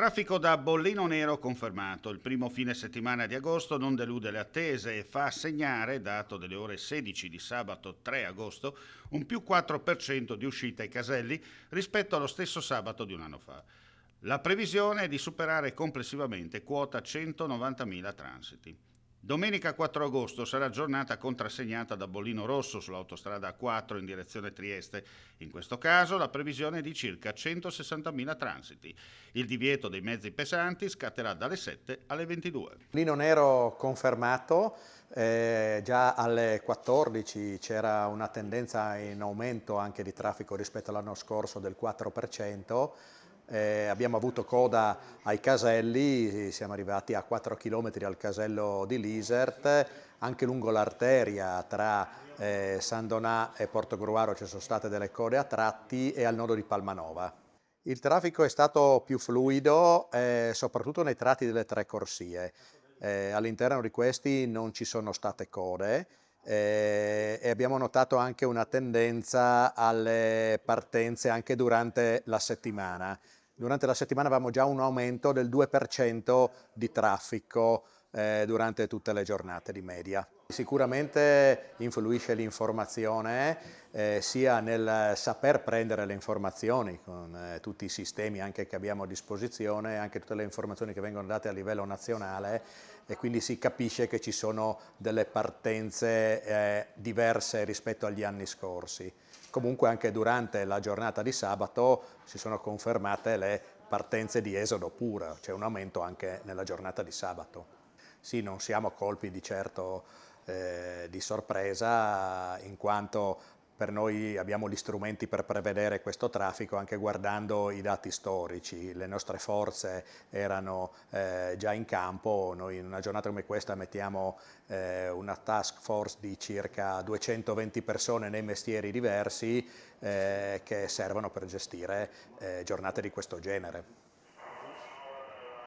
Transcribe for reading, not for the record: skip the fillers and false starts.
Traffico da bollino nero confermato. Il primo fine settimana di agosto non delude le attese e fa segnare, dato delle ore 16 di sabato 3 agosto, un più 4% di uscita ai caselli rispetto allo stesso sabato di un anno fa. La previsione è di superare complessivamente quota 190.000 transiti. Domenica 4 agosto sarà giornata contrassegnata da bollino rosso sull'autostrada A4 in direzione Trieste. In questo caso la previsione è di circa 160.000 transiti. Il divieto dei mezzi pesanti scatterà dalle 7 alle 22. Bollino nero confermato, già alle 14 c'era una tendenza in aumento anche di traffico rispetto all'anno scorso del 4%. Abbiamo avuto coda ai caselli, siamo arrivati a 4 km al casello di Lisert, anche lungo l'arteria tra San Donà e Portogruaro ci sono state delle code a tratti e al nodo di Palmanova. Il traffico è stato più fluido, soprattutto nei tratti delle tre corsie. All'interno di questi non ci sono state code e abbiamo notato anche una tendenza alle partenze anche durante la settimana. Durante la settimana avevamo già un aumento del 2% di traffico durante tutte le giornate di media. Sicuramente influisce l'informazione sia nel saper prendere le informazioni con tutti i sistemi anche che abbiamo a disposizione, anche tutte le informazioni che vengono date a livello nazionale e quindi si capisce che ci sono delle partenze diverse rispetto agli anni scorsi. Comunque anche durante la giornata di sabato si sono confermate le partenze di esodo pura, c'è un aumento anche nella giornata di sabato. Sì, non siamo colpi di certo di sorpresa, in quanto per noi abbiamo gli strumenti per prevedere questo traffico anche guardando i dati storici. Le nostre forze erano già in campo, noi in una giornata come questa mettiamo una task force di circa 220 persone nei mestieri diversi che servono per gestire giornate di questo genere.